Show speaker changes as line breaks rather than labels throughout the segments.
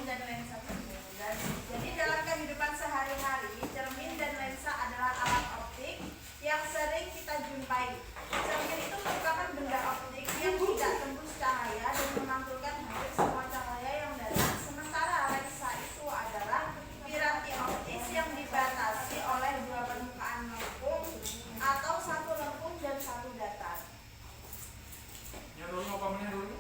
dan lensa cembung. Jadi dalam kehidupan sehari-hari, cermin dan lensa adalah alat optik yang sering kita jumpai. Cermin itu merupakan benda optik yang tidak tembus cahaya dan memantulkan hampir semua cahaya yang datang. Sementara lensa itu adalah piranti optis yang dibatasi oleh dua permukaan lengkung atau satu lengkung dan satu datar.
Ya dulu apa meneh dulu?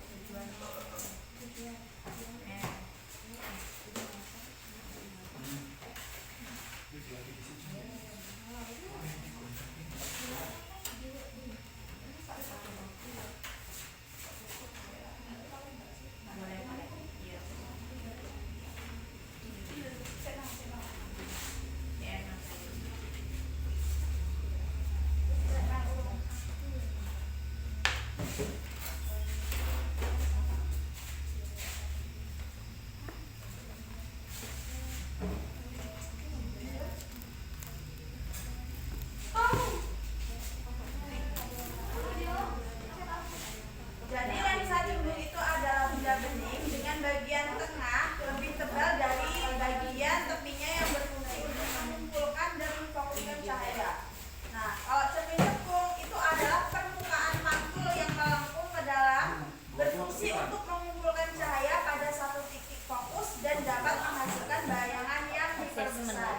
Jadi lensa cembung itu adalah benda bening dengan bagian tengah lebih tebal dari bagian tepinya yang berfungsi untuk mengumpulkan dan memfokuskan cahaya. Nah, kalau cermin cembung itu adalah permukaan mantul yang melengkung ke dalam, berfungsi untuk mengumpulkan cahaya pada satu titik fokus dan dapat menghasilkan bayangan yang diperbesar.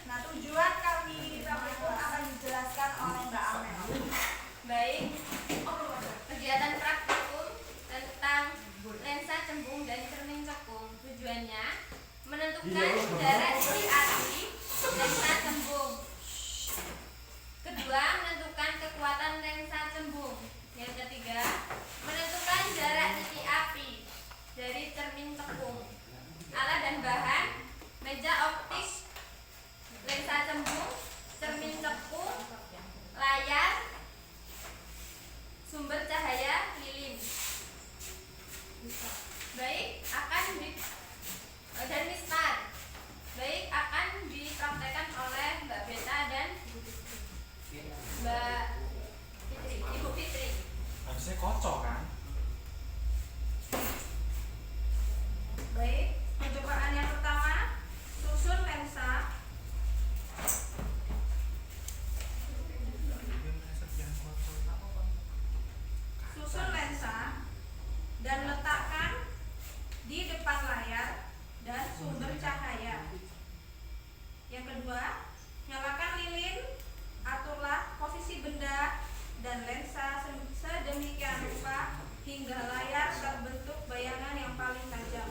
Nah, tujuan kami pun akan dijelaskan oleh Mbak Amel.
Baik, kegiatan praktikum tentang lensa cembung dan cermin cekung. Tujuannya menentukan jarak titik api lensa cembung. Kedua, menentukan kekuatan lensa cembung. Yang ketiga, menentukan jarak titik api dari cermin cekung. Alat dan bahan: meja optik, lensa cembung, cermin cekung, layar, sumber cahaya lilin. Baik, dan mistar. Baik, akan dipraktekkan oleh Mbak Beta dan Mbak Fitri, Ibu Fitri.
Harusnya kocok kan?
Baik, percobaan yang pertama, susun lensa. Susun lensa dan letakkan di depan layar dan sumber cahaya. Yang kedua, nyalakan lilin, aturlah posisi benda dan lensa sedemikian rupa hingga layar terbentuk bayangan yang paling tajam.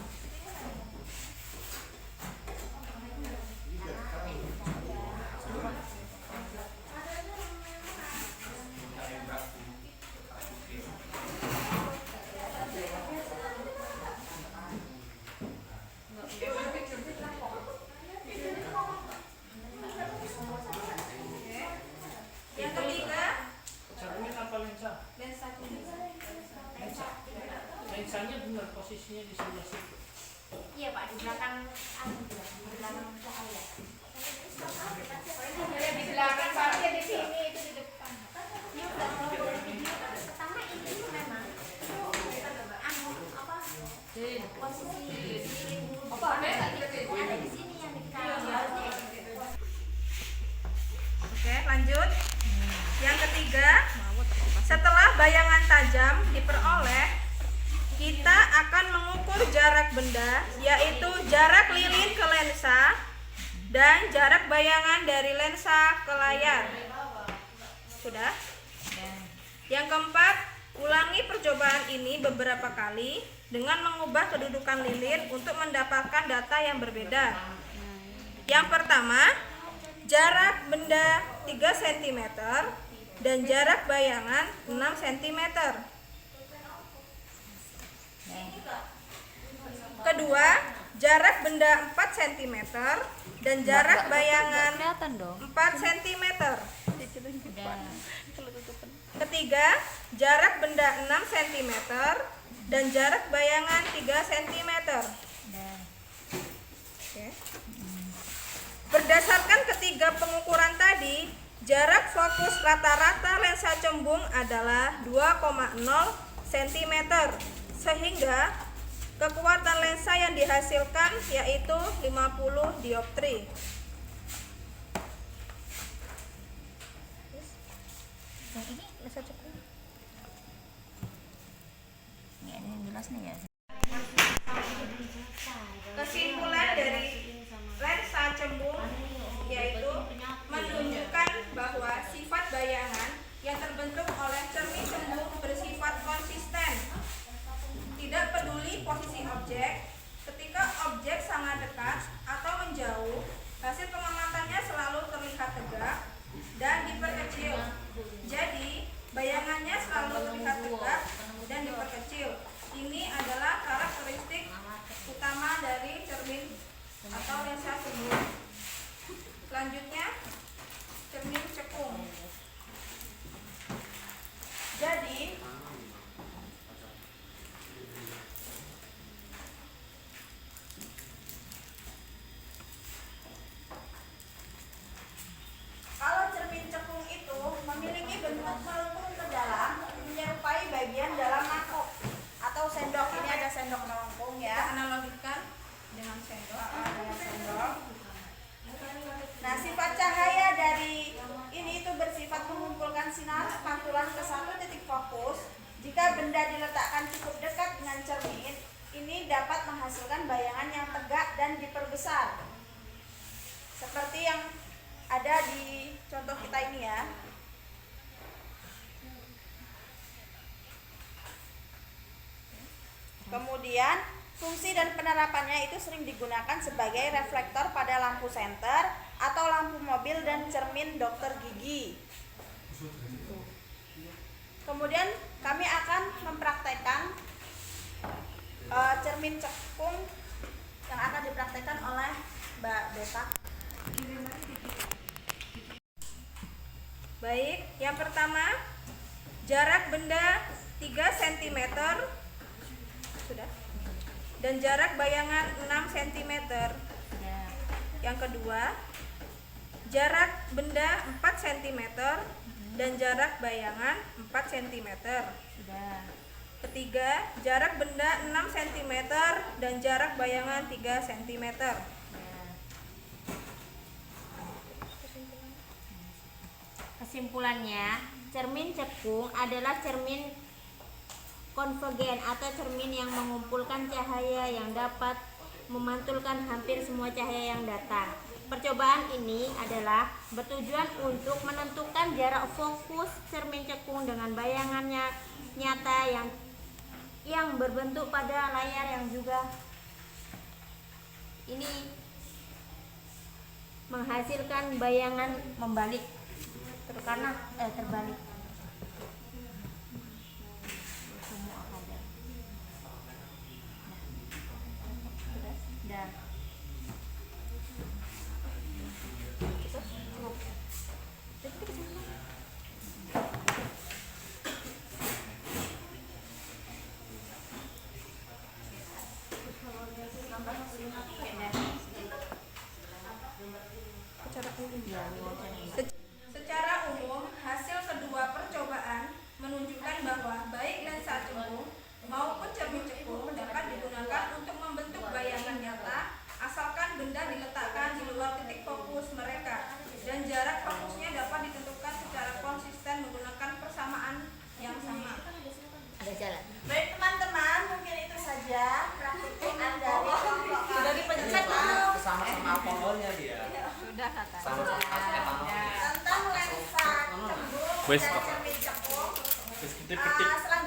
Yang ketiga,
Cermin apa lensa?
lensa cembung.
Lensa. Lensanya benar posisinya di sebelah situ.
Iya Pak, di belakang cahaya.
Di belakang tapi di sini itu di depan.
Ini udah pertama ini memang apa posisi ada di sini yang kita
Oke, lanjut. Yang ketiga, setelah bayangan tajam diperoleh, kita akan mengukur jarak benda, yaitu jarak lilin ke lensa dan jarak bayangan dari lensa ke layar. Sudah? Yang keempat, ulangi percobaan ini beberapa kali dengan mengubah kedudukan lilin untuk mendapatkan data yang berbeda. Yang pertama, jarak benda 3 cm dan jarak bayangan 6 cm. Kedua, jarak benda 4 cm dan jarak bayangan 4 cm. Ketiga, jarak benda 6 cm dan jarak bayangan 3 cm. Oke. Berdasarkan ketiga pengukuran tadi, jarak fokus rata-rata lensa cembung adalah 2,0 cm, sehingga kekuatan lensa yang dihasilkan yaitu 50 dioptri.
Yang ini lensa cekung. Ini jelas nih ya.
Kesimpulan dari lensa cembung yaitu menunjukkan bahwa sifat bayangan yang terbentuk oleh cermin cembung bersifat konsisten. Tidak peduli posisi objek, ketika objek sangat dekat atau menjauh, hasil pengamatannya selalu terlihat tegak dan diperkecil. Jadi, bayangannya selalu terlihat tegak dan diperkecil. Ini adalah karakteristik utama dari cermin atau lensa cembung. Selanjutnya, cermin cekung. Jadi, kalau cermin cekung itu memiliki bentuk melengkung ke dalam, menyerupai bagian dalam mangkok atau sendok. Ini ada sendok melengkung ya. Kita analogikan dengan sendok. Nah, sifat cahaya dari ini itu bersifat mengumpulkan sinar pantulan ke satu titik fokus. Jika benda diletakkan cukup dekat dengan cermin, ini dapat menghasilkan bayangan yang tegak dan diperbesar. Seperti yang ada di contoh kita ini ya. Kemudian fungsi dan penerapannya itu sering digunakan sebagai reflektor pada lampu senter atau lampu mobil dan cermin dokter gigi. Kemudian kami akan mempraktekkan cermin cekung yang akan dipraktekkan oleh Mbak Beta. Baik, yang pertama jarak benda 3 cm sudah, dan jarak bayangan 6 cm. Yang kedua, jarak benda 4 cm dan jarak bayangan 4 cm. Ketiga, jarak benda 6 cm dan jarak bayangan 3 cm.
Kesimpulannya, cermin cekung adalah cermin konvergen atau cermin yang mengumpulkan cahaya yang dapat memantulkan hampir semua cahaya yang datang. Percobaan ini adalah bertujuan untuk menentukan jarak fokus cermin cekung dengan bayangannya nyata yang berbentuk pada layar yang juga ini menghasilkan bayangan membalik karena terbalik.
Secara umum, hasil kedua percobaan menunjukkan bahwa baik lensa cembung maupun cermin cekung dapat digunakan untuk membentuk bayangan nyata asalkan benda diletakkan di luar titik fokus mereka dan jarak fokusnya dapat ditentukan secara konsisten menggunakan persamaan yang sama. Baik teman-teman, mungkin itu saja praktikum dari kelompok
Sudah dipencet belum?
Sama-sama alkoholnya dia.
Sudah kata.
Sama-sama etanol.
tentang lensa cembung
Wes,
dan
kok.
cermin cekung.
Terus ketik-ketik.
Selanjutnya